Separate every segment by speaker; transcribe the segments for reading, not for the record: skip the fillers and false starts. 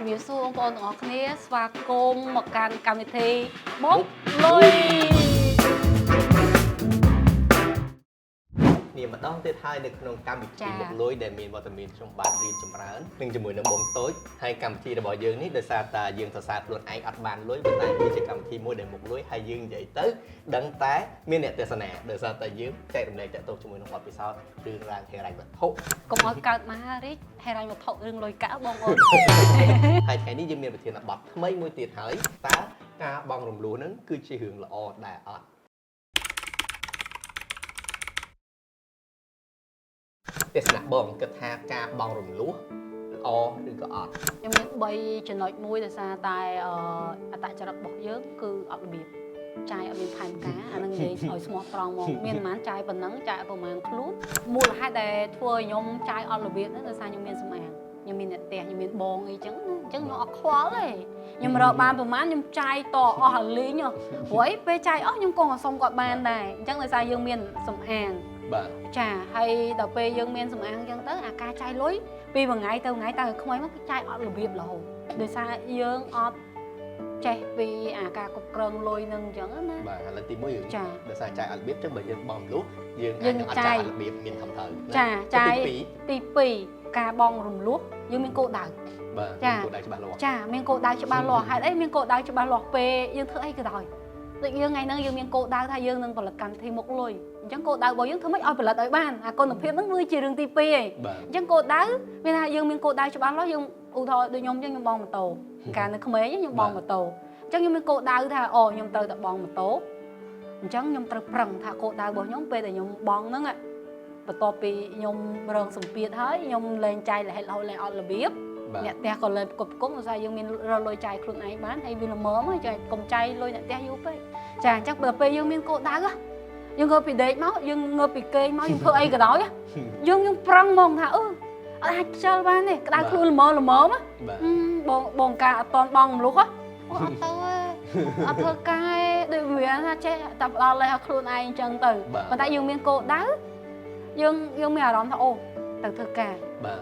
Speaker 1: ជំរាបសួរបងប្អូនទាំងអស់គ្នាស្វាគមន៍មកកាន់កម្មវិធីបុកលុយ
Speaker 2: នេះម្ដងទៀតហើយនៅក្នុងកម្មវិធីបុកលុយដែលមានវត្តមានខ្ញុំបាទរៀនចម្រើននឹងជាមួយនឹងបងតូចហើយកម្មវិធីរបស់យើងនេះដោយសារតែយើងសរសើរខ្លួនឯងអត់បានលុយប៉ុន្តែវាជាកម្មវិធីមួយដែលមុខលុយហើយយើងនិយាយទៅដឹងតែមានអ្នកទេសនាដោយសារតែយើងចែករំលែកតាក់ទងជាមួយនឹងបទពិសោធន៍រឿងរ៉ាវហិរញ្ញវត្ថុ
Speaker 1: កុំឲ្យកើតមហារាជហិរញ្ញវត្ថុរឿងលុយកាក់បងប្អូន
Speaker 2: ហើយថ្ងៃនេះយើងមានប្រធានបទថ្មីមួយទៀតហើយតើការបង់រំលោះហ្នឹងគឺជារឿងល្អដែរអត់ទេសនាបងគិតថាការបង់រំលោះល្អឬក៏អត់
Speaker 1: ខ្ញុំមាន3ចំណុចមួយដោយសារតែអត្តចរិតរបស់យើងគឺអត់របៀបចាយអត់មានផែនការអានឹងនិយាយឲ្យស្មោះត្រង់មកមានប្រហែលចាយប៉ុណ្ណឹងចាយប្រហែលខ្លួនមូលហេតុដែលធ្វើឲ្យខ្ញុំចាយអត់របៀបហ្នឹងដោយសារខ្ញុំមានសម្អាងខ្ញុំមានអ្នកផ្ទះខ្ញុំមានបងអីចឹងខ្ញុំអត់ខ្វល់ទេខ្ញុំរកបានប្រហែលខ្ញុំចាយតអស់ឲ្យលេងព្រោះអីពេលចាយអស់ខ្ញុំក៏សុំគាត់បានដែរអញ្ចឹងដោយសារយើងមានសម្អាង
Speaker 2: បាទ
Speaker 1: ចាហើយដល់ពេលយើងមានសម្អាងអញ្ចឹងទៅអាការចាយលុយពីមួយថ្ងៃទៅថ្ងៃទៅឲ្យក្មេងមកចាយអត់របៀបរហូតដោយសារយើងអត់ចេះពីអាការគ្រប់គ្រងលុយនឹងអញ្ចឹងណា
Speaker 2: បាទឥឡូវទី1យើងដោយសារចាយអត់របៀបចឹងបើយើងបង់លុះយើងអាចនឹងអត់ចាយអត់របៀបមានខំត្រូវ
Speaker 1: ចាចាយទី2ការបង់រំលោះយើងមានគោលដៅ
Speaker 2: បាទមានគោលដៅច្បាស់លាស់
Speaker 1: ចាមានគោលដៅច្បាស់លាស់ហេតុអីមានគោលដៅច្បាស់លាស់ពេលយើងធ្វើអីក៏ដោយដូចយើងថ្ងៃហ្នឹងយើងមានគោលដៅថាយើងនឹងផលិតកម្មវិធីមុខលុយអញ្ចឹងគោលដៅរបស់យើងធ្វើម៉េចឲ្យផលិតឲ្យបានអាគុណភាពហ្នឹងវាជារឿងទី2ឯងអញ្ចឹងគោលដៅមានថាយើងមានគោលដៅច្បាស់លាស់យើងឧទាហរណ៍ដូចខ្ញុំអញ្ចឹងខ្ញុំបងម៉ូតូកាលនៅក្មេងខ្ញុំបងម៉ូតូអញ្ចឹងខ្ញុំមានគោលដៅថាអូខ្ញុំត្រូវតែបងម៉ូតូអញ្ចឹងខ្ញុំត្រូវប្រឹងថាគោលដៅរបស់ខ្ញុំពេលដែលខ្ញុំបងហ្នឹងបន្ទាប់ពីខ្ញុំរងសម្ពាធហើយខ្ញុំលែងចាយរហិតរហូតលែងអត់របៀបអ្នកផ្ទះក៏លែងគ្រប់គុំដោយសារយើងមានរលុយចាយខ្លួនឯងបានហើយវាល្មមចាយកុំចាយលុយអ្នកផ្ទះយូរពេកចាអញ្ចឹងដល់ពេលយើងមានគោលដៅយើងងើបពីដេកមកយើងងើបពីគេងមកយើងធ្វើអីក៏ដោយយើងប្រឹងមកថាអាចខ្ជិលបានទេក្តៅខ្លួនល្មមបងការអត់តន់បងមលុះអត់ទៅអត់ធ្វើការដូចវាថាចេះតែផ្ដល់លេសឲ្យខ្លួនឯងអញ្ចឹងទៅប៉ុន្តែយើងមានគោលដៅយើងមានអារម្មណ៍ថាទៅធ្វើការ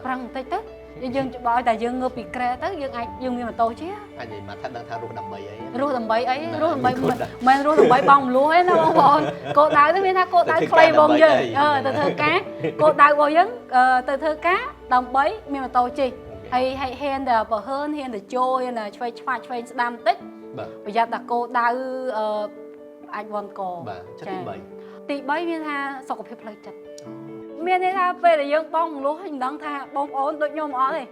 Speaker 1: ប្រឹងបន្តិចទៅយើងបើឲ្យតែយើងងើបពីក្រែទៅយើងមានម៉ូតូជិះ
Speaker 2: អាចនិយាយមកថាដឹងថារស់ដើម្បីអី
Speaker 1: រស់ដើម្បីអីរស់ដើម្បីមិនរស់ដើម្បីបងមលួសទេណាបងប្អូនគោលដៅនេះមានថាគោលដៅខ្លីរបស់យើងទៅធ្វើការគោលដៅរបស់យើងទៅធ្វើការដើម្បីមានម៉ូតូជិះហើយហ៊ានតែបើហ៊ានតែចូលហ៊ានតែឆ្វេងឆ្វាច់ឆ្វេងស្ដាំបន្តិចប្រយ័ត្នតែគោលដៅអាចវ៉ាន់ក
Speaker 2: ចា
Speaker 1: ទី3មានថាសុខភាពផ្លូវចិត្តមានន័យថាពេលដែលយើងបងមលុះខ្ញុំដឹងថាបងប្អូនដូចខ្ញុំអត់ទេ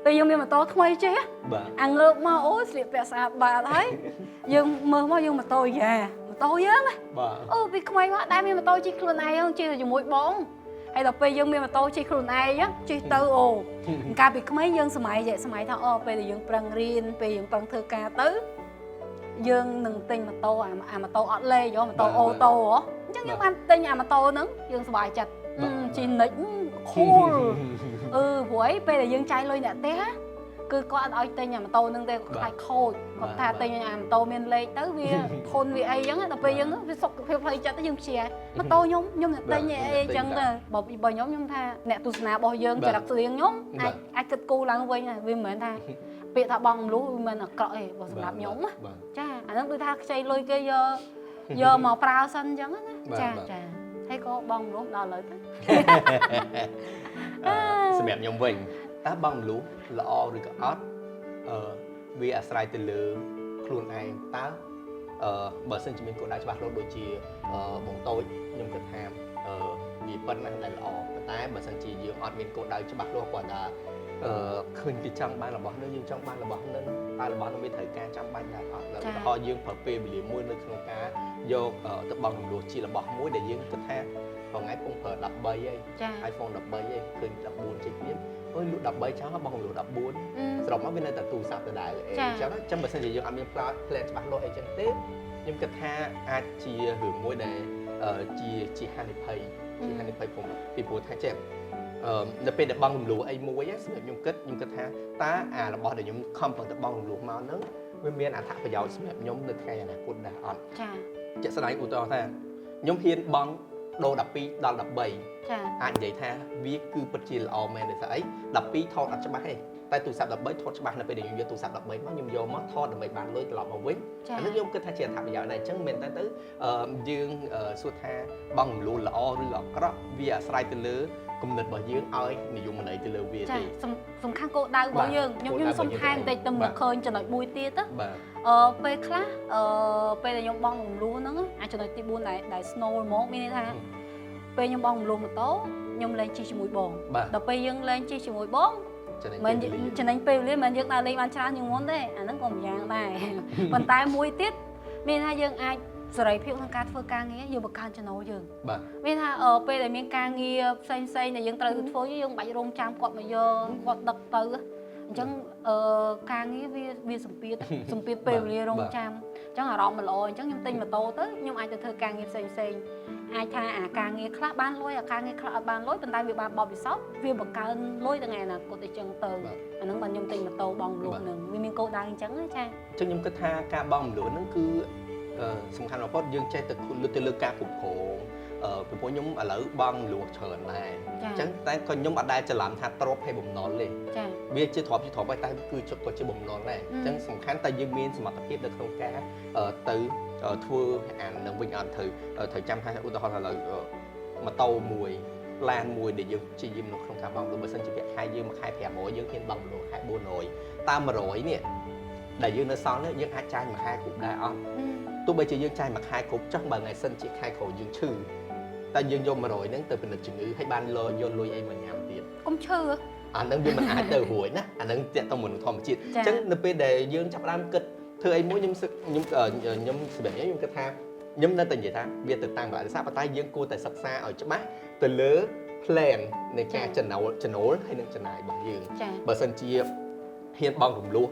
Speaker 1: ពេលយើងមានម៉ូតូថ្មីចេះអាងើបមកស្លៀកពាក់ស្អាតបាតហើយយើងមើលមកយើងម៉ូតូយ៉ាម៉ូតូយើងពីក្មេងមកដែរមានម៉ូតូជិះខ្លួនឯងជិះជាមួយបងហើយដល់ពេលយើងមានម៉ូតូជិះខ្លួនឯងជិះទៅកាលពីក្មេងយើងសម័យថាពេលដែលយើងប្រឹងរៀនពេលយើងប្រឹងធ្វើការទៅយើងនឹងទិញម៉ូតូអាម៉ូតូអត់លេខម៉ូតូអូតូអញ្ចឹងយើងបានទិញអាម៉ូតូហ្នឹងយើងសប្បាយចិត្តជីនិចខូលព្រោះអីពេលដែលយើងចាយលុយអ្នកផ្ទះគឺគាត់អត់ឲ្យទិញអាម៉ូតូហ្នឹងទេខ្លាចខូចគាត់ថាទិញអាម៉ូតូមានលេខទៅវាធន់វាអីអញ្ចឹងដល់ពេលយើងវាសុខភាពផ្លូវចិត្តទៅយើងព្យាម៉ូតូខ្ញុំអ្នកទិញអីអញ្ចឹងទៅបើខ្ញុំថាអ្នកទស្សនារបស់យើងចរិតស្រៀងខ្ញុំអាចគិតគូរឡើងវិញវាមិនមែនថាពាក្យថាបងមលូវាមិនអាក្រក់ទេបើសម្រាប់ខ្ញុំចាអាហ្នឹងដូចថាខ្ចីលុយគេយកមកប្រើសិនអញ្ចឹងណាចាហើយក៏បងមលូដល់ឥឡូវទៅ
Speaker 2: សម្រាប់ខ្ញុំវិញតើបងមលូល្អឬក៏អត់វាអាស្រ័យទៅលើខ្លួនឯងតើបើសិនជាមានគោលដៅច្បាស់លាស់ដូចជាបងតូចខ្ញុំគិតថាវាប៉ុណ្ណឹងដែលល្អប៉ុន្តែបើសិនជាយើងអត់មានគោលដៅច្បាស់លាស់គាត់ថាឃើញគេចង់បានរបស់នោះយើងចង់បានរបស់នោះតែរបស់នោះវាត្រូវការចាំបាច់ដែរអត់แล้วក៏យើងប្រើពេលវេលាមួយនៅក្នុងការយកទៅបង់រំលោះជារបស់មួយដែលយើងគិតថាថ្ងៃពងប្រើ13ហើយ iPhone 13ហើយឃើញ14ជិះទៀតលុះ13ចោលបង់រំលោះ14ស្របមកវានៅតែទូរស័ព្ទដដែលអញ្ចឹងបើសិនជាយើងអត់មានផ្លានច្បាស់លាស់អីចឹងទេខ្ញុំគិតថាអាចជារឿងមួយដែលជាហានិភ័យผมពីព្រោះថាចេះនៅពេលដែលបងរំលោះអីមួយសម្រាប់ខ្ញុំគិតថាតើអារបស់ដែលខ្ញុំខំប្រឹងតែបងរំលោះមកហ្នឹងវាមានអត្ថប្រយោជន៍សម្រាប់ខ្ញុំនៅថ្ងៃអនាគតដែរអត់ជាក់ស្ដែងឧទាហរណ៍ថាខ្ញុំហ៊ានបង់ដូរ12ដល់13អាចនិយាយថាវាគឺពិតជាល្អមែនទេស្អី12ថតអត់ច្បាស់ទេ តែទូរស័ព្ទ13ថតច្បាស់នៅពេលដែលយើងយកទូរស័ព្ទ13មកខ្ញុំយកមកថតដើម្បីបានលុយត្រឡប់មកវិញអានេះខ្ញុំគិតថាជាអត្ថប្រយោជន៍ដែរអញ្ចឹងមែនតើទៅយើងសួរថាបងរំលោះល្អឬអាក្រក់វាអាស្រ័យទៅលើគំនិតរបស់យើងឲ្យនិយមន័យទៅលើវាទេ
Speaker 1: សំខាន់គោលដៅរបស់យើងខ្ញុំសុំថែមបន្តិចទៅមកឃើញចំណុចមួយទៀតទៅពេលខ្លះពេលដែលខ្ញុំបងរំលោះហ្នឹងអាចចំណុចទី4ដែល snow ហ្មងមានន័យថាពេលខ្ញុំបងរំលោះម៉ូតូខ្ញុំលេងជិះជាមួយបងដល់ពេលយើងលេងជិះជាមួយបងមិនចំណេញពេលវេលាមិនយើងដើរលេងបានច្រើនជាងមុនទេអាហ្នឹងក៏ម្យ៉ាងដែរប៉ុន្តែមួយទៀតមានថាយើងអាចសេរីភាពក្នុងការធ្វើការងារយើងបង្កើនចំណូលយើងមានថាពេលដែលមានការងារផ្សេងដែលយើងត្រូវធ្វើយើងបាច់រងចាំគាត់មកយកគាត់ដឹកទៅអញ្ចឹងការងារវាសម្ពាធពេលវេលារងចាំអញ្ចឹងអារម្មណ៍មិនល្អអញ្ចឹងខ្ញុំទិញម៉ូតូទៅខ្ញុំអាចទៅធ្វើការងារផ្សេងអាចថាអាការងារខ្លះបានលុយអាការងារខ្លះអត់បានលុយប៉ុន្តែវាបានបបពិសោធន៍វាបង្កើនលុយថ្ងៃអនាគតអញ្ចឹងទៅអាហ្នឹងបានខ្ញុំទិញម៉ូតូបងលក់ហ្នឹងវាមានគោលដៅអញ្ចឹងចា
Speaker 2: អញ្ចឹងខ្ញុំគិតថាការបងលក់ហ្នឹងគឺសំខាន់បំផុតយើងចេះទៅលើការគ្រប់គ្រងពីព្រោះខ្ញុំឥឡូវបងលក់ច្រើនដែរអញ្ចឹងតែក៏ខ្ញុំអត់ដែលច្រឡំថាទ្រព្យហើយបំណុលទេវាជាទ្រព្យហើយតែគឺជាក៏ជាបំណុលដែរអញ្ចឹងសំខាន់តែយើងមានសមត្ថភាពនៅក្នុងការទៅធ្វើអានឹងវិញអត់ត្រូវចាំថាឧទាហរណ៍ឥឡូវម៉ូតូមួយឡានមួយដែលយើងជាយាមនៅក្នុងការបងលក់បើសិនជាប្រាក់ខែយើងមួយខែ500យើងហ៊ានបងលក់ខែ400តាម100នេះដែលយើងនៅសល់នេះយើងអាចចាយមួយខែគ្រប់ដែរអត់ទោះបីជាយើងចាយមួយខែគ្រប់ចុះបើថ្ងៃសិនជាខែក្រោយយើងឈឺតែយើងយក100ហ្នឹងទៅពិនិត្យជំងឺហើយបានយកលុយអីមកញ៉ាំទៀត
Speaker 1: កុំឈឺ
Speaker 2: អាហ្នឹងវាមិនអាចទៅរួចណាអាហ្នឹងតាក់ទងមនុស្សធម្មជាតិអញ្ចឹងនៅពេលដែលយើងចាប់ផ្ដើមគិតធ្វើអីមួយខ្ញុំសម្រាប់ខ្ញុំគិតថាខ្ញុំនៅតែនិយាយថាវាទៅតាមកលៈទេសៈប៉ុន្តែយើងគួរតែសិក្សាឲ្យច្បាស់ទៅលើ plan នៃការចំណូលហើយនឹងចំណាយរបស់យើងបើសិនជាហ៊ានបងរំលោះ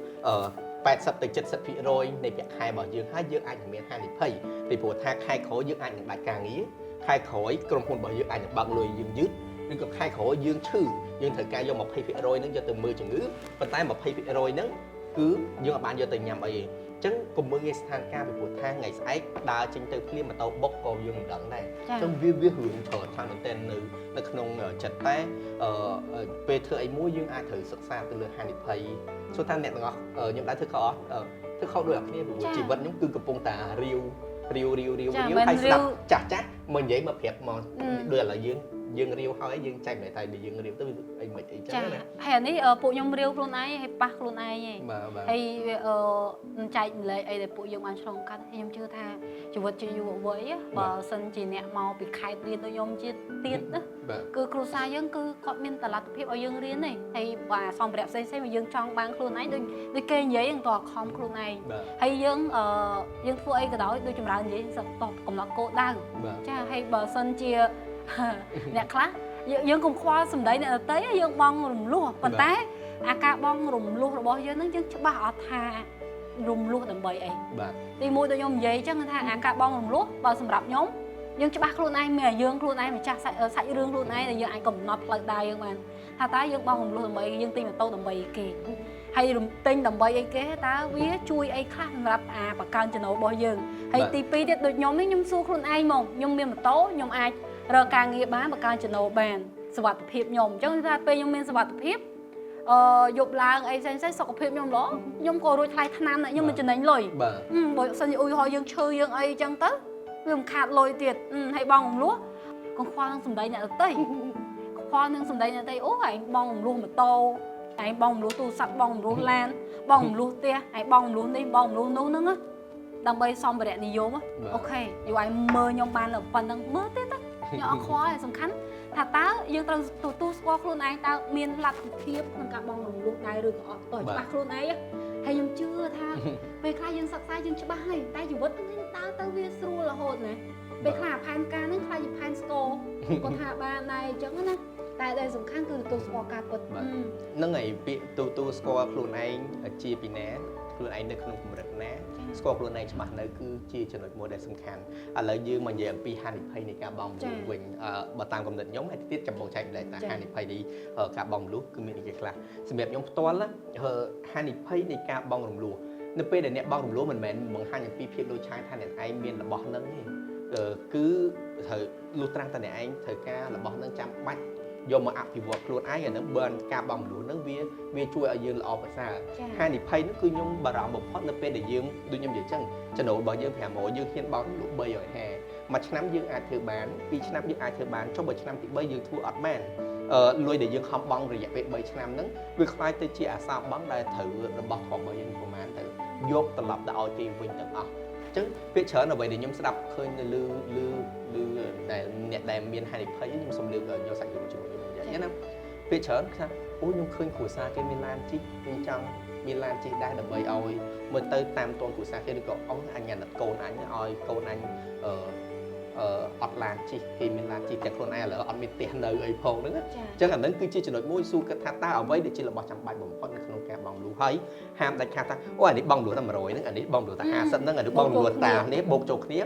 Speaker 2: 80ទៅ70%នៃប្រាក់ខែរបស់យើងហើយយើងអាចនឹងមានហានិភ័យពីព្រោះថាខែក្រោយយើងអាចនឹងដាច់ការងារខែក្រោយក្រុមហ៊ុនរបស់យើងអាចនឹងបើកលុយយើងយឺតឬក៏ខែក្រោយយើងឈឺយើងត្រូវការយក20%ហ្នឹងយកទៅមើលជំងឺប៉ុន្តែ20%ហ្នឹងគឺយើងអាចបានយកទៅញ៉ាំអីទេអញ្ចឹងកុំមើលងាយស្ថានភាពពីព្រោះថាថ្ងៃស្អែកដើរចេញទៅភ្លាមម៉ូតូបុកក៏យើងមិនដឹងដែរអញ្ចឹងវារឿងច្រើនខាងមែនតើនៅក្នុងចិត្តតែពេលធ្វើអីមួយយើងអាចត្រូវសិក្សាទៅលើហានិភ័យសួរថាអ្នកទាំងអស់ខ្ញុំដែរធ្វើខុសអត់ធ្វើខុសដូចគ្នាព្រោះជីវិតខ្ញុំគឺកំពុងតែរាវហើយស្ដាប់ចាស់មកនិយាយមកប្រាប់មកដូចឥឡូវយើងរាវហើយយើងចែកម្លែកតែយើងរាវទៅអីមិនអីចឹងណា
Speaker 1: ហើយអានេះពួកខ្ញុំរាវខ្លួនឯងហើយប៉ះខ្លួនឯងឯងហើយចែកម្លែកអីដែលពួកយើងបានឆ្លងកាត់ខ្ញុំជឿថាជីវិតជាយុវវ័យបើសិនជាអ្នកមកពីខេត្តរៀនដូចខ្ញុំជាទៀតណាគឺគ្រួសារយើងគឺគាត់មានតលទ្ធភាពឲ្យយើងរៀនទេហើយបើសម្ភារៈផ្សេងៗមកយើងចង់បានខ្លួនឯងដូចគេនិយាយហ្នឹងតើខំខ្លួនឯងហើយយើងធ្វើអីក៏ដោយដូចចម្រើននិយាយសឹកតកំណត់គោលដៅចាហើយបើសិនជាអ្នកខ្លះយើងកុំខ្វល់សម្ដីអ្នកដទៃយើងបងរំលោះប៉ុន្តែអាការបងរំលោះរបស់យើងហ្នឹងយើងច្បាស់អត់ថារំលោះដើម្បីអីទីមួយដូចខ្ញុំនិយាយចឹងថាអាការបងរំលោះបើសម្រាប់ខ្ញុំយើងច្បាស់ខ្លួនឯងមានយើងខ្លួនឯងម្ចាស់សាច់រឿងខ្លួនឯងដែលយើងអាចកំណត់ផ្លូវដើរយើងបានថាតើយើងបងរំលោះដើម្បីយើងទិញម៉ូតូដើម្បីគេហើយទិញដើម្បីអីគេតើវាជួយអីខ្លះសម្រាប់បង្កើនចំណូលរបស់យើងហើយទី2ទៀតដូចខ្ញុំនេះខ្ញុំសួរខ្លួនឯងមកខ្ញុំមានម៉ូតូខ្ញុំអាចរកការងារបានបង្កើនចំណូលបានសុខភាពខ្ញុំអញ្ចឹងថាពេលខ្ញុំមានសុខភាពយប់ឡើងអីផ្សេងសុខភាពខ្ញុំល្អខ្ញុំក៏រួចថ្លៃថ្នាំដែរខ្ញុំមិនចំណេញលុយបើសិនជាឧទាហរណ៍យើងឈឺយើងអីអញ្ចឹងទៅវាមិនខាតលុយទៀតហើយបងរំលោះកុំខ្វល់នឹងសម្ដីអ្នកដទៃខ្វល់នឹងសម្ដីអ្នកដទៃអូឯងបងរំលោះម៉ូតូឯងបងរំលោះទូរស័ព្ទបងរំលោះឡានបងរំលោះផ្ទះឯងបងរំលោះនេះបងរំលោះនោះហ្នឹងដើម្បីសម្ភារៈនិយមអូខេយូរឯងមើលខ្ញុំបានប៉ុណ្្នឹងមើលទៀតទៅខ្ញុំអត់ខ្វល់ឯងសំខាន់ថាតើយើងត្រូវទទួលស្គាល់ខ្លួនឯងតើមានលទ្ធភាពក្នុងការបងរំលោះដែរឬក៏អត់តើច្បាស់ខ្លួនឯងហើយខ្ញុំជឿថាពេលខ្លះយើងសិក្សាយើងច្បាស់ហើយតែជីវិតហ្នឹងតើទៅវាស្រួលរហូតណាពេលខ្លះផែនការហ្នឹងខ្លះជាផែនស្គរគាត់ថាបានដែរអញ្ចឹងណាតែដែលសំខាន់គឺទទួលស្គាល់ការពិត
Speaker 2: ហ្នឹងហើយពាក្យទទួលស្គាល់ខ្លួនឯងជាពីណាខ្លួនឯងនៅក្នុងកម្រិតណាស្គាល់ខ្លួនឯងច្បាស់នៅគឺជាចំណុចមួយដែលសំខាន់ឥឡូវយើងមកនិយាយអំពីហានិភ័យនៃការបងមលូវិញបើតាមកំណត់ខ្ញុំហើយទៀតចាំបងចែកម្លែកថាហានិភ័យនៃការបងមលូគឺមានអីគេខ្លះសម្រាប់ខ្ញុំផ្ទាល់ហានិភ័យនៃការបងរំលោះនៅពេលដែលអ្នកបងរំលោះមិនមែនបង្ហាញអំពីភាពដូចឆាយថាអ្នកឯងមានរបស់ហ្នឹងទេគឺត្រូវលុះត្រាំតែអ្នកឯងត្រូវការរបស់ហ្នឹងចាំបាច់ យកមកអភិវឌ្ឍខ្លួនឯងអានឹងបើការបងមនុស្សហ្នឹងវាជួយឲ្យយើងល្អប្រសើរហានិភ័យហ្នឹងគឺខ្ញុំបារម្ភបំផុតនៅពេលដែលយើងដូចខ្ញុំនិយាយចឹងចំណូលរបស់យើង500យើងហ៊ានបោកលក់350មួយឆ្នាំយើងអាចធ្វើបាន2ឆ្នាំយើងអាចធ្វើបានចុះបើឆ្នាំទី3យើងធ្វើអត់បានលុយដែលយើងខំបង់រយៈពេល3ឆ្នាំហ្នឹងវាខ្លាយទៅជាអាសាបង់ដែលត្រូវរបស់ធំរបស់យើងប្រហែលទៅយកត្រឡប់ទៅឲ្យគេវិញទាំងអស់អញ្ចឹងពាក្យច្រើនអ្វីដែលខ្ញុំស្ដាប់ឃើញនៅលើដែលអ្នកដែលមានហានិភ័យខ្ញុំសូមលើកយកសាច់រឿងជាមួយខ្ញុំនិយាយណាពាក្យច្រើនថាអូខ្ញុំឃើញគ្រួសារគេមានឡានជិះខ្ញុំចង់មានឡានជិះដែរដើម្បីឲ្យមើលទៅតាមតួគ្រួសារគេឬក៏អញអាណិតកូនអញឲ្យកូនអញអត់ឡានជិះគេមានឡានជិះតែខ្លួនឯងឥឡូវអត់មានផ្ទះនៅអីផងហ្នឹងអញ្ចឹងអាហ្នឹងគឺជាចំណុចមួយសួរគិតថាតើអ្វីដែលជារបស់ចាំបាច់បំផុតនៅក្នុងការបង់លុយហើយហាមដាច់ខាតថាអូអានេះបង់លុយតែ100ហ្នឹងអានេះបង់លុយតែ50ហ្នឹងអានេះបង់លុយតានេះបូកចូលគ្នា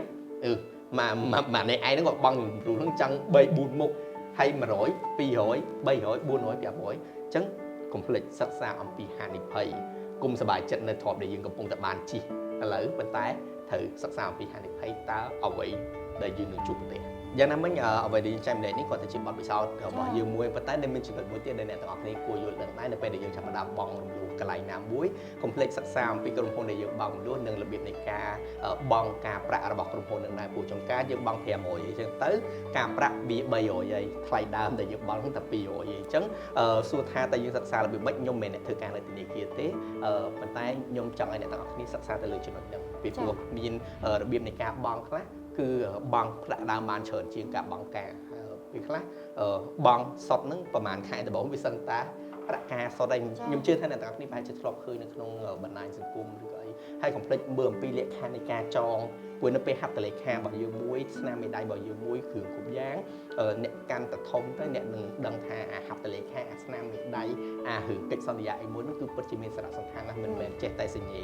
Speaker 2: ម៉ានេះឯងហ្នឹងក៏បង់លុយហ្នឹងចង់3 4មុខហើយ100 200 300 400 500អញ្ចឹងកុំភ្លេចសិក្សាអំពីហានិភ័យគុំសប្បាយចិត្តនៅទ្រព្យដែលយើងកំពុងតែបានជិះឥឡូវប៉ុន្តែត្រូវសិក្សាអំពីហានិភ័យតើអ្វីដែលយើងនឹងជួបប្រទះយ៉ាងណាមិញអ្វីដែលយើងចែកម្លែកនេះគាត់ទៅជាបទពិសោធន៍របស់យើងមួយប៉ុន្តែដែលមានចំណុចមួយទៀតដែលអ្នកទាំងអស់គ្នាគួរយល់ដឹងដែរនៅពេលដែលយើងចាប់ផ្ដើមបង់រំលោះកន្លែងណាមួយកុំភ្លេចសិក្សាអំពីក្រុមហ៊ុនដែលយើងបង់រំលោះនិងរបៀបនៃការបង់ការប្រាក់របស់ក្រុមហ៊ុននឹងដែរព្រោះចំការយើងបង់500អញ្ចឹងទៅការប្រាក់វា300ហើយថ្លៃដើមដែលយើងបង់តែ200អញ្ចឹងសួរថាតើយើងសិក្សារបៀបម៉េចខ្ញុំមិនមែនអ្នកធ្វើការនៅធនាគារទេប៉ុន្តែខ្ញុំចង់ឲ្យអ្នកទាំងអស់គ្នាសិក្សាទៅលើចំណុចហ្នឹងពីព្រោះមានរបៀបនៃការបង់ខ្លះគឺបង់ប្រាក់ដើមបានច្រើនជាងការបង់ការពេលខ្លះបង់សុទ្ធហ្នឹងប្រហែលខែដំបូងវាសឹងតាប្រាក់ការសុទ្ធឯងខ្ញុំជឿថាអ្នកទាំងអស់គ្នាប្រហែលជាធ្លាប់ឃើញនៅក្នុងបណ្ដាញសង្គមឬក៏អីហើយកុំភ្លេចមើលអំពីលក្ខខណ្ឌនៃការចងព្រោះនៅពេលហត្ថលេខារបស់យើងមួយស្នាមមេដៃរបស់យើងមួយគ្រឿងគ្រប់យ៉ាងអ្នកកាន់តែធំទៅអ្នកនឹងដឹងថាអាហត្ថលេខាអាស្នាមមេដៃអារឿងកិច្ចសន្យាអីមួយហ្នឹងគឺពិតជាមានសារៈសំខាន់ណាស់មិនមែនចេះតែសញ្ញេ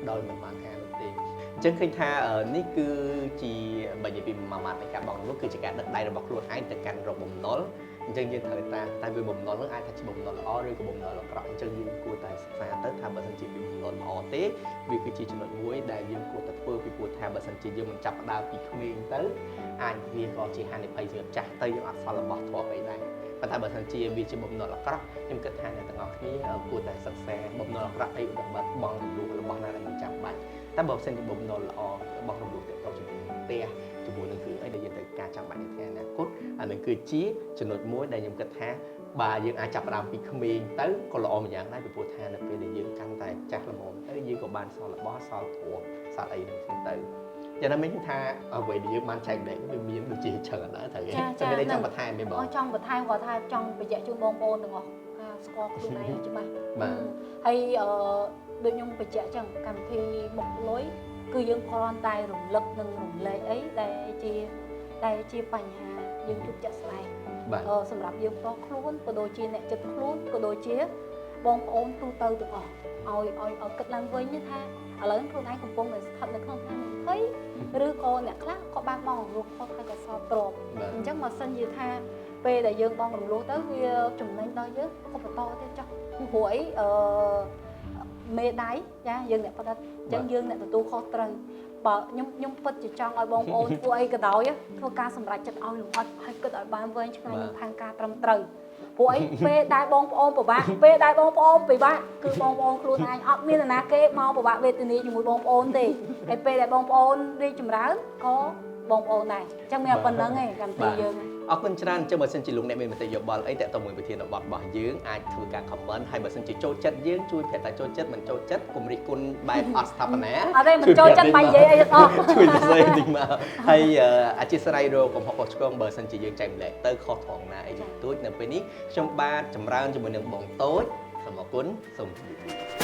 Speaker 2: ដោយមិនបានការនោះទេអញ្ចឹងឃើញថានេះគឺជាបើនិយាយពីមួយម៉ាត់នៃការបង់លុយគឺជាការដឹកដៃរបស់ខ្លួនឯងទៅកាន់រកបំណុលអញ្ចឹងយើងត្រូវតែវាបំណុលហ្នឹងអាចថាជាបំណុលល្អឬក៏បំណុលអាក្រក់អញ្ចឹងយើងគួរតែសិក្សាទៅថាបើសិនជាវាបំណុលល្អទេវាគឺជាចំណុចមួយដែលយើងគួរតែធ្វើពីព្រោះថាបើសិនជាយើងមិនចាប់ផ្ដើមពីក្មេងទៅអាចវាក៏ជាហានិភ័យសម្រាប់ចាស់ទៅយើងអត់សល់របស់ធ្លាប់អីដែរប៉ុន្តែបើសិនជាវាជាបំណុលអាក្រក់ខ្ញុំគិតថាអ្នកទាំងអស់គ្នាគួរតែសិក្សាបំណុលអាក្រក់អីដើម្បីបង់រំលោះរបស់ណាដែលមិនចាំបាច់តែបើសិនជាបំណុលល្អរបស់រំលោះទៅជាមួយផ្ទះជាមួយនឹងគឺអីដែលយើងត្រូវការចាំបាច់នៅថ្ងៃអនាគតអានឹងគឺជាចំណុចមួយដែលខ្ញុំគិតថាបើយើងអាចចាប់ផ្ដើមពីក្មេងទៅក៏ល្អម្យ៉ាងដែរពីព្រោះថានៅពេលដែលយើងកាន់តែចាស់ល្មមទៅយើងក៏បានសល់របស់សល់ព្រោះសល់អីនឹងទៅយ៉ាងណាមិញថាអ្វីដែលយើងបានចែកម្លែកវាមានដូចជាច្រើនដែរត្រូវទេចាំមានចង់បន្ថែមទេបង
Speaker 1: ចង់បន្ថែមគាត់ថាចង់បញ្ជាក់ជូនបងប្អូនទាំងអស់ការស្គាល់ខ្លួនឯងច្បាស់បាទហើយដូចខ្ញុំបញ្ជាក់ចឹងកម្មវិធីមុខលុយគឺយើងគ្រាន់តែរំលឹកនិងរំលែកអីដែលជាបញ្ហាយើងជួបជាក់ស្ដែងសម្រាប់យើងផ្ទាល់ខ្លួនក៏ដូចជាអ្នកចិត្តខ្លួនក៏ដូចជាបងប្អូនទូទៅទាំងអស់ឲ្យគិតឡើងវិញថាឥឡូវខ្លួនឯងកំពុងតែស្ថិតនៅក្នុងហានិភ័យឬក៏អ្នកខ្លះក៏បានបងរំលោះគាត់ហើយក៏សល់ទ្រព្យអញ្ចឹងបើសិនជាថាពេលដែលយើងបងរំលោះទៅវាចំណេញដល់យើងក៏បន្តទៀតចុះព្រោះអីមេដៃចាយើងអ្នកផ្ដិតអញ្ចឹងយើងអ្នកទទួលខុសត្រូវបើខ្ញុំពិតជាចង់ឲ្យបងប្អូនធ្វើអីក៏ដោយធ្វើការសម្រេចចិត្តឲ្យលម្អិតហើយគិតឲ្យបានវែងឆ្ងាយនឹងផានការត្រឹមត្រូវព្រោះអីពេលដែលបងប្អូនពិបាកពេលដែលបងប្អូនពិបាកគឺបងប្អូនខ្លួនឯងអត់មាននរណាគេមកពិបាកវេទនាជាមួយបងប្អូនទេហើយពេលដែលបងប្អូនរីកចម្រើនក៏បងប្អូនដែរអញ្ចឹងមានប៉ុណ្្នឹងឯងកម្មវិធីយើង
Speaker 2: អរគុណច្រើនអញ្ចឹងបើសិនជាលោកអ្នកមានមតិយោបល់អីតាក់ទងមួយប្រធានបទរបស់យើងអាចធ្វើការ comment ហើយបើសិនជាចូលចិត្តយើងជួយប្រាប់ថាចូលចិត្តមិនចូលចិត្តកុំរិះគន់បែបអត់ស្ថាបនា
Speaker 1: អត់ទេមិនចូលចិត្តបាយនិយាយអីទាំងអស់
Speaker 2: ជួយសរសេរតិចមកហើយអធិស្ឋានរកកំហុសខុសឆ្គងបើសិនជាយើងចែកម្លែកទៅខុសត្រង់ណាអីទូចនៅពេលនេះខ្ញុំបាទចម្រើនជាមួយនឹងបងតូចសូមអរគុណសូមជម្រាបលា